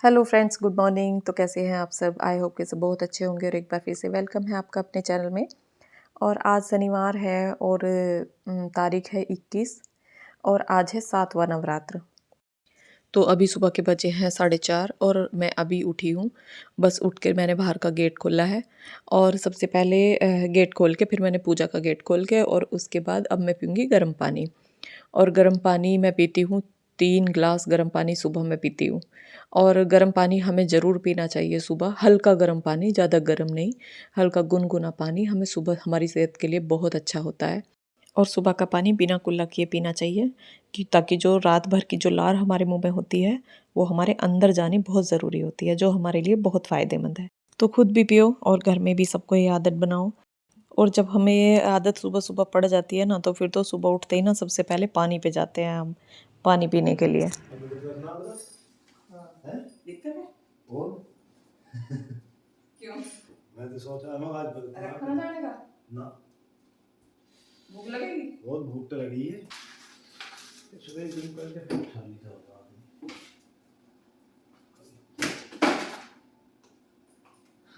Hello friends, good morning. तो कैसे हैं आप सब? आई होप कि सब बहुत अच्छे होंगे और एक बार फिर से वेलकम है आपका अपने चैनल में। और आज शनिवार है और तारीख है 21 और आज है 7वां नवरात्र। तो अभी सुबह के बजे हैं 4:30 और मैं अभी उठी हूँ। बस उठ के मैंने बाहर का गेट खोला है और सबसे पहले गेट खोल के फिर मैंने पूजा का गेट खोल के और उसके बाद अब मैं पीऊँगी गर्म पानी। और गर्म पानी मैं पीती हूँ, 3 ग्लास गर्म पानी सुबह मैं पीती हूँ। और गर्म पानी हमें ज़रूर पीना चाहिए सुबह, हल्का गर्म पानी, ज़्यादा गर्म नहीं, हल्का गुनगुना पानी हमें सुबह हमारी सेहत के लिए बहुत अच्छा होता है। और सुबह का पानी बिना कुल्ला किए पीना चाहिए कि ताकि जो रात भर की जो लार हमारे मुंह में होती है वो हमारे अंदर जानी बहुत ज़रूरी होती है, जो हमारे लिए बहुत फ़ायदेमंद है। तो खुद भी पियो और घर में भी सबको ये आदत बनाओ। और जब हमें ये आदत सुबह सुबह पड़ जाती है ना, तो फिर तो सुबह उठते ही ना सबसे पहले पानी पे जाते हैं हम, पानी पीने के लिए। दिक्कत है? और क्यों? मैं तो सोच रहा हूँ आज रखना जाने का ना, भूख लगेगी, बहुत भूख तो लगी है। सुबह जिम करके फिर खा ली था।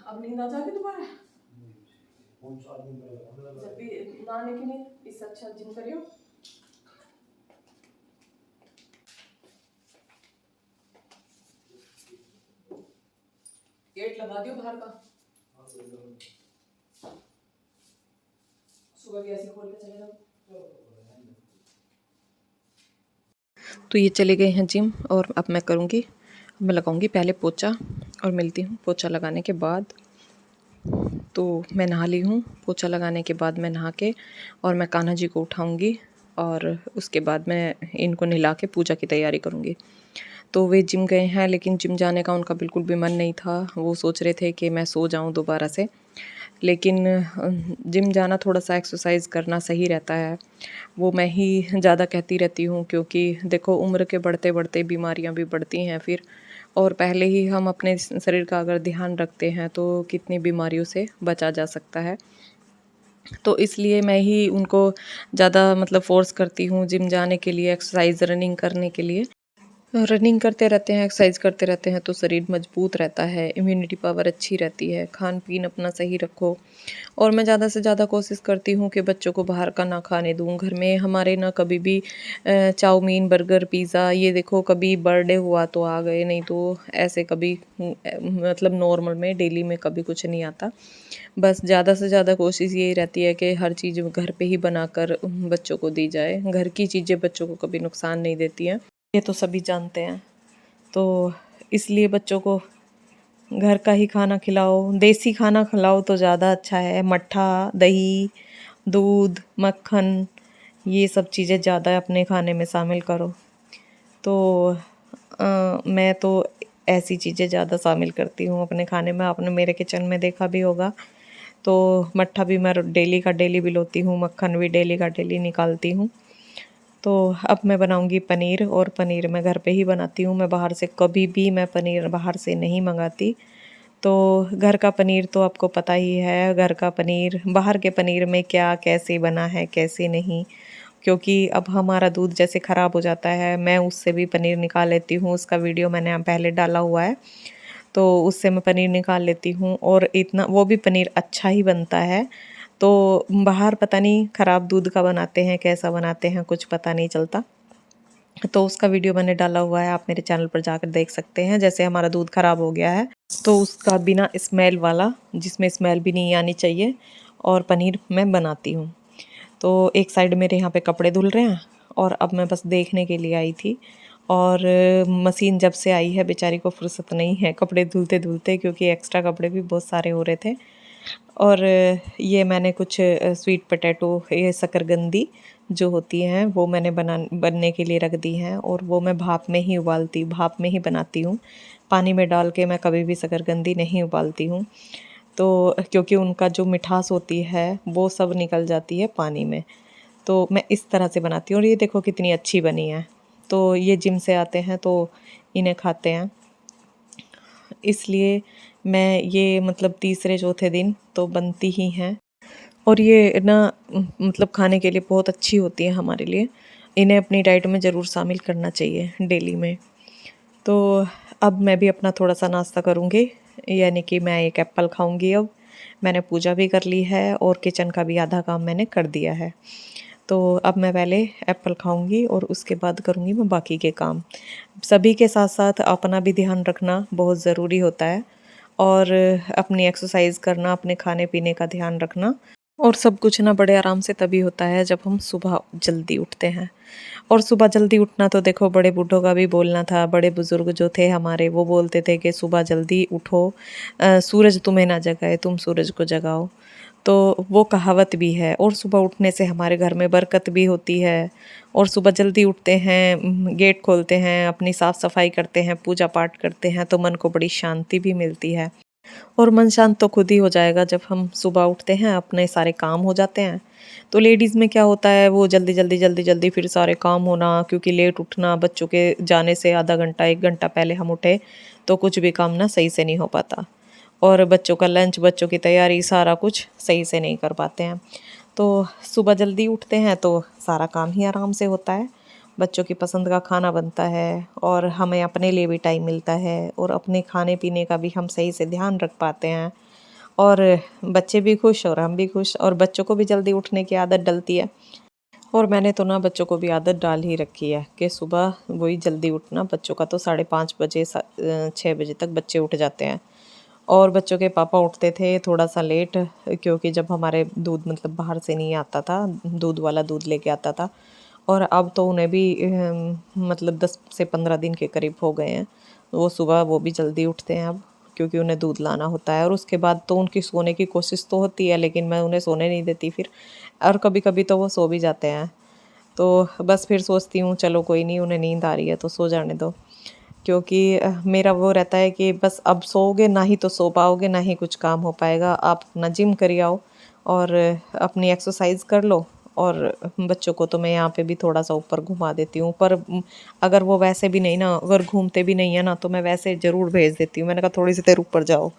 अब नींद आ जाएगी दोबारा? कौन सा आदमी जब भी ना आने की नींद, इससे अच्छा जिम करियो। गेट लगा दियो बाहर का, सुबह भी ऐसे खोल के चले जाओ। तो ये चले गए हैं जिम और अब मैं करूँगी, मैं लगाऊंगी पहले पोछा और मिलती हूँ पोछा लगाने के बाद। तो मैं नहा ली हूँ, पोछा लगाने के बाद मैं नहा के और मैं कान्हा जी को उठाऊंगी और उसके बाद मैं इनको नहला के पूजा की तैयारी करूँगी। तो वे जिम गए हैं, लेकिन जिम जाने का उनका बिल्कुल भी मन नहीं था। वो सोच रहे थे कि मैं सो जाऊं दोबारा से, लेकिन जिम जाना, थोड़ा सा एक्सरसाइज करना सही रहता है। वो मैं ही ज़्यादा कहती रहती हूँ, क्योंकि देखो उम्र के बढ़ते बढ़ते बीमारियाँ भी बढ़ती हैं फिर। और पहले ही हम अपने शरीर का अगर ध्यान रखते हैं तो कितनी बीमारियों से बचा जा सकता है। तो इसलिए मैं ही उनको ज़्यादा मतलब फ़ोर्स करती हूँ जिम जाने के लिए, एक्सरसाइज रनिंग करने के लिए। रनिंग करते रहते हैं, एक्सरसाइज करते रहते हैं तो शरीर मजबूत रहता है, इम्यूनिटी पावर अच्छी रहती है। खान पीन अपना सही रखो। और मैं ज़्यादा से ज़्यादा कोशिश करती हूँ कि बच्चों को बाहर का ना खाने दूँ। घर में हमारे ना कभी भी चाउमीन, बर्गर, पिज़्ज़ा, ये देखो कभी बर्थडे हुआ तो आ गए, नहीं तो ऐसे कभी मतलब नॉर्मल में डेली में कभी कुछ नहीं आता। बस ज़्यादा से ज़्यादा कोशिश यही रहती है कि हर चीज़ घर पे ही बनाकर बच्चों को दी जाए। घर की चीज़ें बच्चों को कभी नुकसान नहीं देती हैं, ये तो सभी जानते हैं। तो इसलिए बच्चों को घर का ही खाना खिलाओ, देसी खाना खिलाओ तो ज़्यादा अच्छा है। मट्ठा, दही, दूध, मक्खन, ये सब चीज़ें ज़्यादा अपने खाने में शामिल करो। तो मैं तो ऐसी चीज़ें ज़्यादा शामिल करती हूँ अपने खाने में। आपने मेरे किचन में देखा भी होगा। तो मट्ठा भी मैं डेली का डेली भिगोती हूँ, मक्खन भी डेली का डेली निकालती हूँ। तो अब मैं बनाऊंगी पनीर, और पनीर मैं घर पे ही बनाती हूँ। मैं बाहर से कभी भी मैं पनीर बाहर से नहीं मंगाती। तो घर का पनीर तो आपको पता ही है, घर का पनीर बाहर के पनीर में क्या कैसे बना है कैसे नहीं। क्योंकि अब हमारा दूध जैसे ख़राब हो जाता है, मैं उससे भी पनीर निकाल लेती हूँ। उसका वीडियो मैंने पहले डाला हुआ है, तो उससे मैं पनीर निकाल लेती हूँ और इतना वो भी पनीर अच्छा ही बनता है। तो बाहर पता नहीं ख़राब दूध का बनाते हैं, कैसा बनाते हैं, कुछ पता नहीं चलता। तो उसका वीडियो मैंने डाला हुआ है, आप मेरे चैनल पर जाकर देख सकते हैं। जैसे हमारा दूध ख़राब हो गया है तो उसका बिना स्मेल वाला, जिसमें स्मेल भी नहीं आनी चाहिए, और पनीर मैं बनाती हूँ। तो एक साइड मेरे यहाँ पे कपड़े धुल रहे हैं और अब मैं बस देखने के लिए आई थी। और मशीन जब से आई है बेचारी को फुर्सत नहीं है कपड़े धुलते धुलते, क्योंकि एक्स्ट्रा कपड़े भी बहुत सारे हो रहे थे। और ये मैंने कुछ स्वीट पोटैटो, ये शकरकंदी जो होती हैं वो मैंने बनने के लिए रख दी हैं, और वो मैं भाप में ही बनाती हूँ। पानी में डाल के मैं कभी भी शकरकंदी नहीं उबालती हूँ। तो क्योंकि उनका जो मिठास होती है वो सब निकल जाती है पानी में। तो मैं इस तरह से बनाती हूँ और ये देखो कितनी अच्छी बनी है। तो ये जिम से आते हैं तो इन्हें खाते हैं, इसलिए मैं ये मतलब तीसरे चौथे दिन तो बनती ही हैं। और ये ना मतलब खाने के लिए बहुत अच्छी होती है हमारे लिए। इन्हें अपनी डाइट में ज़रूर शामिल करना चाहिए डेली में। तो अब मैं भी अपना थोड़ा सा नाश्ता करूँगी, यानी कि मैं एक एप्पल खाऊँगी अब। मैंने पूजा भी कर ली है और किचन का भी आधा काम मैंने कर दिया है। तो अब मैं पहले एप्पल खाऊंगी और उसके बाद करूंगी मैं बाकी के काम। सभी के साथ साथ अपना भी ध्यान रखना बहुत ज़रूरी होता है, और अपनी एक्सरसाइज करना, अपने खाने पीने का ध्यान रखना, और सब कुछ ना बड़े आराम से तभी होता है जब हम सुबह जल्दी उठते हैं। और सुबह जल्दी उठना तो देखो बड़े बूढ़ों का भी बोलना था। बड़े बुजुर्ग जो थे हमारे वो बोलते थे कि सुबह जल्दी उठो, सूरज तुम्हें ना जगाए, तुम सूरज को जगाओ। तो वो कहावत भी है, और सुबह उठने से हमारे घर में बरकत भी होती है। और सुबह जल्दी उठते हैं, गेट खोलते हैं, अपनी साफ़ सफाई करते हैं, पूजा पाठ करते हैं, तो मन को बड़ी शांति भी मिलती है। और मन शांत तो खुद ही हो जाएगा जब हम सुबह उठते हैं, अपने सारे काम हो जाते हैं। तो लेडीज़ में क्या होता है, वो जल्दी जल्दी जल्दी जल्दी फिर सारे काम होना, क्योंकि लेट उठना, बच्चों के जाने से आधा घंटा 1 घंटा पहले हम उठे तो कुछ भी काम ना सही से नहीं हो पाता। और बच्चों का लंच, बच्चों की तैयारी, सारा कुछ सही से नहीं कर पाते हैं। तो सुबह जल्दी उठते हैं तो सारा काम ही आराम से होता है। बच्चों की पसंद का खाना बनता है, और हमें अपने लिए भी टाइम मिलता है, और अपने खाने पीने का भी हम सही से ध्यान रख पाते हैं। और बच्चे भी खुश और हम भी खुश, और बच्चों को भी जल्दी उठने की आदत डलती है। और मैंने तो ना बच्चों को भी आदत डाल ही रखी है कि सुबह वही जल्दी उठना। बच्चों का तो 5:30 बजे 6 बजे तक बच्चे उठ जाते हैं। और बच्चों के पापा उठते थे थोड़ा सा लेट, क्योंकि जब हमारे दूध मतलब बाहर से नहीं आता था, दूध वाला दूध लेके आता था। और अब तो उन्हें भी मतलब 10 से 15 दिन के करीब हो गए हैं। वो सुबह वो भी जल्दी उठते हैं अब, क्योंकि उन्हें दूध लाना होता है। और उसके बाद तो उनकी सोने की कोशिश तो होती है, लेकिन मैं उन्हें सोने नहीं देती फिर। और कभी कभी तो वो सो भी जाते हैं। तो बस फिर सोचती हूँ चलो कोई नहीं, उन्हें नींद आ रही है तो सो जाने दो। क्योंकि मेरा वो रहता है कि बस अब सोओगे ना ही तो सो पाओगे, ना ही कुछ काम हो पाएगा। आप अपना जिम करी आओ, और अपनी एक्सरसाइज कर लो। और बच्चों को तो मैं यहाँ पे भी थोड़ा सा ऊपर घुमा देती हूँ, पर अगर वो वैसे भी नहीं ना, अगर घूमते भी नहीं है ना, तो मैं वैसे ज़रूर भेज देती हूँ। मैंने कहा थोड़ी सी देर ऊपर जाओ।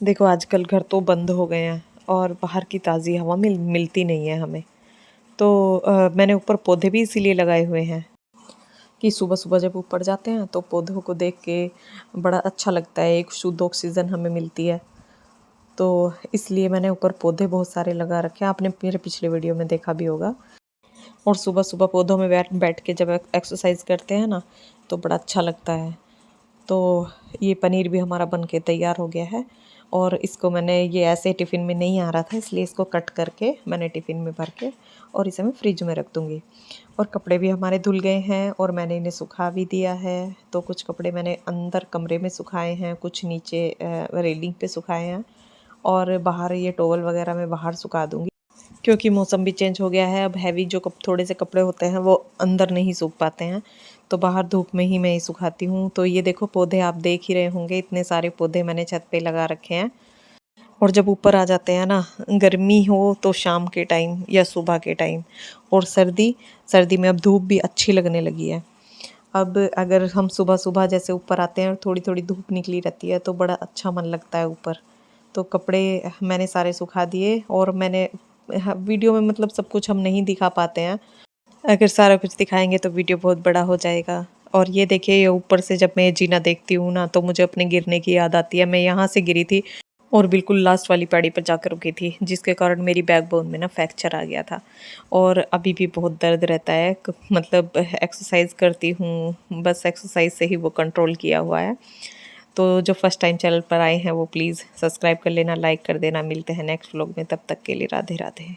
देखो आजकल घर तो बंद हो गए हैं, और बाहर की ताज़ी हवा मिलती नहीं है हमें। तो मैंने ऊपर पौधे भी इसीलिए लगाए हुए हैं कि सुबह सुबह जब ऊपर जाते हैं तो पौधों को देख के बड़ा अच्छा लगता है, एक शुद्ध ऑक्सीजन हमें मिलती है। तो इसलिए मैंने ऊपर पौधे बहुत सारे लगा रखे हैं, आपने मेरे पिछले वीडियो में देखा भी होगा। और सुबह सुबह पौधों में बैठ बैठ के जब एक्सरसाइज करते हैं ना, तो बड़ा अच्छा लगता है। तो ये पनीर भी हमारा बन के तैयार हो गया है। और इसको मैंने, ये ऐसे टिफ़िन में नहीं आ रहा था, इसलिए इसको कट करके मैंने टिफ़िन में भर के और इसे मैं फ्रिज में रख दूँगी। और कपड़े भी हमारे धुल गए हैं, और मैंने इन्हें सुखा भी दिया है। तो कुछ कपड़े मैंने अंदर कमरे में सुखाए हैं, कुछ नीचे रेलिंग पे सुखाए हैं, और बाहर ये टॉवल वगैरह मैं बाहर सुखा दूँगी। क्योंकि मौसम भी चेंज हो गया है, अब हैवी जो थोड़े से कपड़े होते हैं वो अंदर नहीं सूख पाते हैं, तो बाहर धूप में ही मैं ये सुखाती हूँ। तो ये देखो पौधे आप देख ही रहे होंगे, इतने सारे पौधे मैंने छत पे लगा रखे हैं। और जब ऊपर आ जाते हैं ना, गर्मी हो तो शाम के टाइम या सुबह के टाइम, और सर्दी, सर्दी में अब धूप भी अच्छी लगने लगी है। अब अगर हम सुबह सुबह जैसे ऊपर आते हैं और थोड़ी थोड़ी धूप निकली रहती है, तो बड़ा अच्छा मन लगता है ऊपर। तो कपड़े मैंने सारे सुखा दिए, और मैंने वीडियो में मतलब सब कुछ हम नहीं दिखा पाते हैं। अगर सारा कुछ दिखाएंगे तो वीडियो बहुत बड़ा हो जाएगा। और ये देखिए, ये ऊपर से जब मैं ये जीना देखती हूँ ना, तो मुझे अपने गिरने की याद आती है। मैं यहाँ से गिरी थी, और बिल्कुल लास्ट वाली पौड़ी पर जाकर रुकी थी, जिसके कारण मेरी बैकबोन में ना फ्रैक्चर आ गया था। और अभी भी बहुत दर्द रहता है, मतलब एक्सरसाइज करती हूँ, बस एक्सरसाइज से ही वो कंट्रोल किया हुआ है। तो जो फर्स्ट टाइम चैनल पर आए हैं वो प्लीज़ सब्सक्राइब कर लेना, लाइक कर देना। मिलते हैं नेक्स्ट व्लॉग में, तब तक के लिए राधे राधे।